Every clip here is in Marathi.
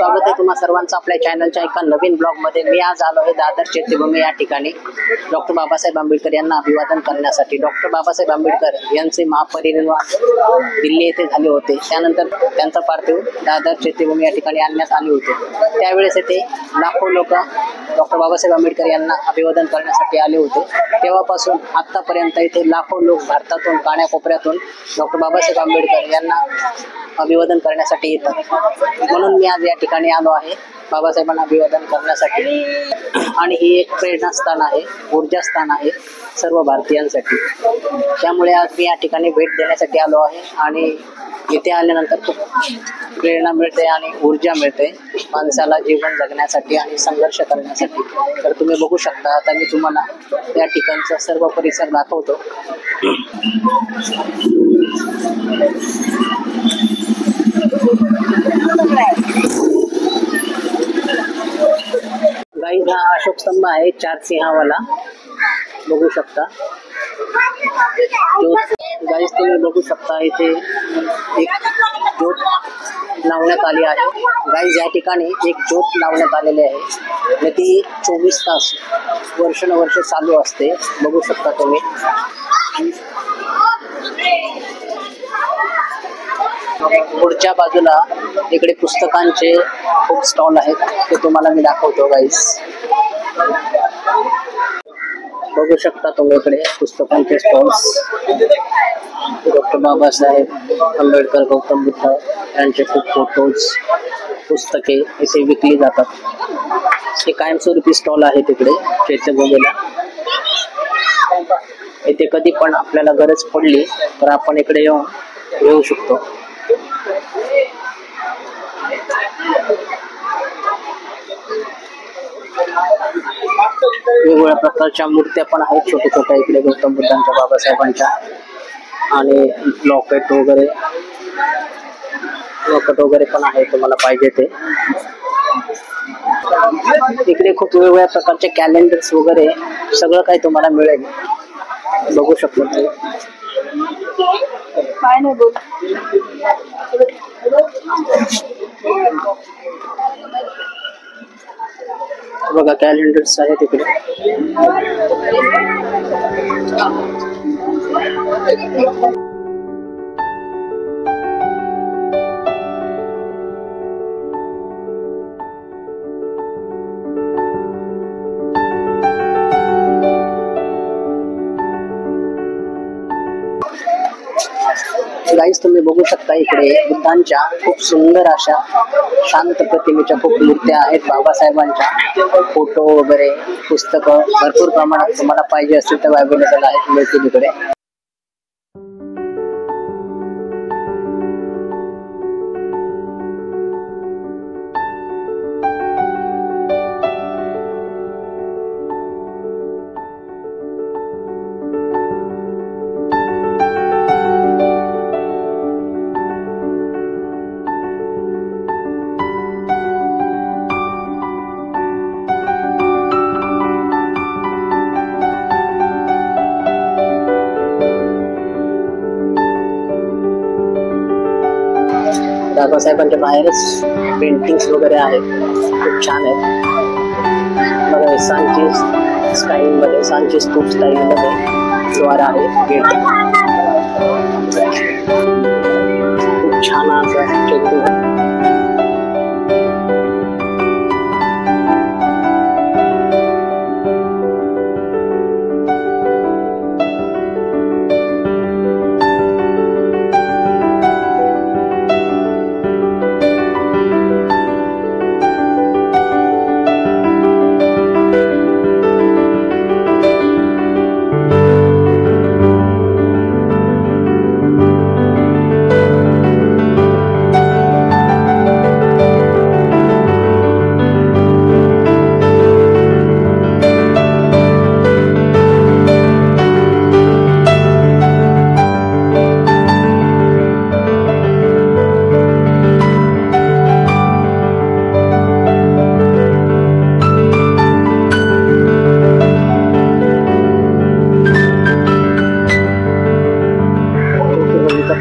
स्वागत आहे तुम्हा सर्वांचं आपल्या चॅनलच्या एका नवीन ब्लॉगमध्ये। मी आज आलो आहे दादर चैत्यभूमी या ठिकाणी डॉक्टर बाबासाहेब आंबेडकर यांना अभिवादन करण्यासाठी। डॉक्टर बाबासाहेब आंबेडकर यांचे महापरिनिर्वाण दिल्ली येथे झाले होते। त्यानंतर त्यांचा पार्थिव दादर चैत्यभूमी या ठिकाणी आणण्यात आले होते। त्यावेळेस येथे लाखो लोक डॉक्टर बाबासाहेब आंबेडकर यांना अभिवादन करण्यासाठी आले होते। तेव्हापासून आतापर्यंत इथे लाखो लोक भारतातून कानाकोपऱ्यातून डॉक्टर बाबासाहेब आंबेडकर यांना अभिवादन करण्यासाठी येतात। म्हणून मी आज या ठिकाणी आलो आहे बाबासाहेबांना अभिवादन करण्यासाठी। आणि ही एक प्रेरणास्थान आहे, ऊर्जास्थान आहे सर्व भारतीयांसाठी। त्यामुळे आज मी या ठिकाणी भेट देण्यासाठी आलो आहे आणि इथे आल्यानंतर खूप प्रेरणा मिळते आणि ऊर्जा मिळते माणसाला जीवन जगण्यासाठी आणि संघर्ष करण्यासाठी। तर तुम्ही बघू शकता, आता मी तुम्हाला या ठिकाणचा सर्व परिसर दाखवतो। गाईज हा अशोक स्तंभ आहे 4 सिंहावाला, बघू शकता। गाईज तुम्ही बघू शकता इथे एक ज्योत लावण्यात आली आहे। गाईज या ठिकाणी एक ज्योत लावण्यात आलेली आहे आणि ती 24 तास वर्षानुवर्ष चालू असते, बघू शकता तुम्ही। पुढच्या बाजूला इकडे पुस्तकांचे खूप स्टॉल आहेत, ते तुम्हाला मी दाखवतो गाईज। बघू शकता तुम्ही इकडे पुस्तकांचे स्टॉल्स। डॉक्टर बाबासाहेब आंबेडकर, गौतम बुद्ध यांचे खूप फोटोज, पुस्तके इथे विकली जातात। हे कायमस्वरूपी स्टॉल आहे तिकडे चैत्यभूमीला। इथे कधी पण आपल्याला गरज पडली तर आपण इकडे येऊन घेऊ शकतो। वेगवेगळ्या प्रकारच्या मूर्त्या पण आहेत छोट्या छोट्या इकडे गौतम बुद्धांच्या, बाबासाहेबांच्या। आणि लॉकेट वगैरे पण आहे, तुम्हाला पाहिजे ते। इकडे खूप वेगवेगळ्या प्रकारचे कॅलेंडर्स वगैरे सगळं काही तुम्हाला मिळेल, बघू शकतो तुम्ही। बघा कॅलेंडर्स आहे तिकडे। गाईज तुम्ही बघू शकता इकडे बुद्धांच्या खूप सुंदर अशा शांत प्रतिमेच्या खूप मूर्त्या आहेत, बाबासाहेबांच्या फोटो वगैरे, पुस्तकं भरपूर प्रमाणात तुम्हाला पाहिजे असतील तर अवेलेबल आहेत, मिळतील इकडे। बाबासाहेबांच्या बाहेरच पेंटिंग्स वगैरे आहेत, खूप छान आहेत। बघा सांची स्टाईल मध्ये, सांची स्तूप स्टाईल मध्ये द्वार आहे, गेट खूप छान असं चैत्य।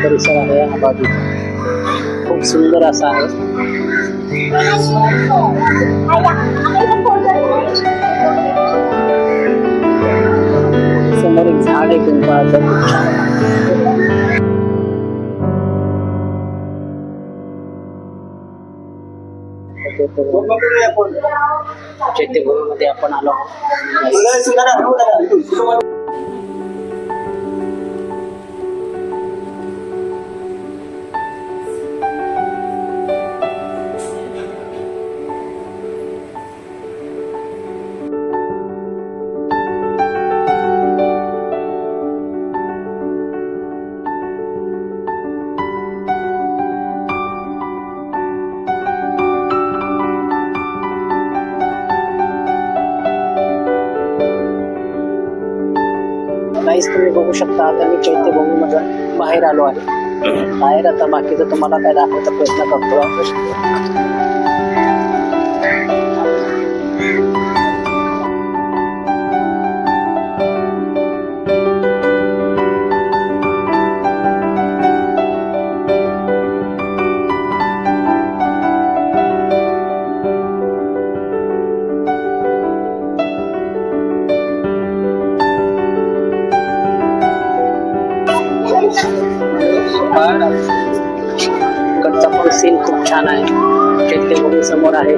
परिसर आहे हा बाजूचा, खूप सुंदर असा आहे। समोर एक झाड आहे पिंपळाचं, खूप छान आहे. चैत्यभूमीमध्ये आपण आलो आहोत. गाईस तुम्ही बघू शकता आता मी चैत्यभूमीमधून बाहेर आलो आहे. बाहेर आता बाकीचं तुम्हाला काय दाखवायचा प्रयत्न करतो. इकडचा पण सीन खूप छान आहे. चैत्यभूमी समोर आहे.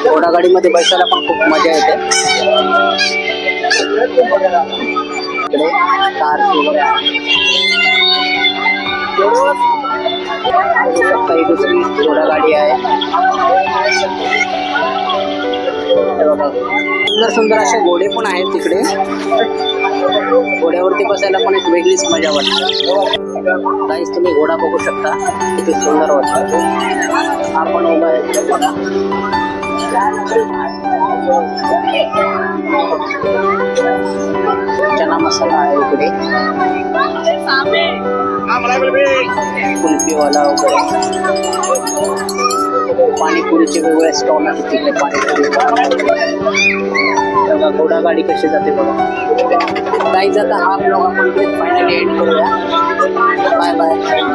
घोडागाडीमध्ये बसायला पण खूप मजा येते. इकडे कार वगैरे काही दुसरी घोडागाडी आहे. सुंदर सुंदर असे घोडे पण आहेत तिकडे. घोड्यावरती बसायला पण एक वेगळीच मजा वाटते. गाईस तुम्ही घोडा बघू शकता किती सुंदर वाटतो. आपण उभा आहे बघा. चना मसाला आहे इकडे. कुल्फीवाला वगैरे पाणीपुरीचे वेगवेगळे स्टॉल आहेत तिकडे. पाणीपुरी बघा. घोडागाडी कशी जाते बघा. काही जाता हा ब्लॉग आपण फायनली एंड करूया. Bye bye.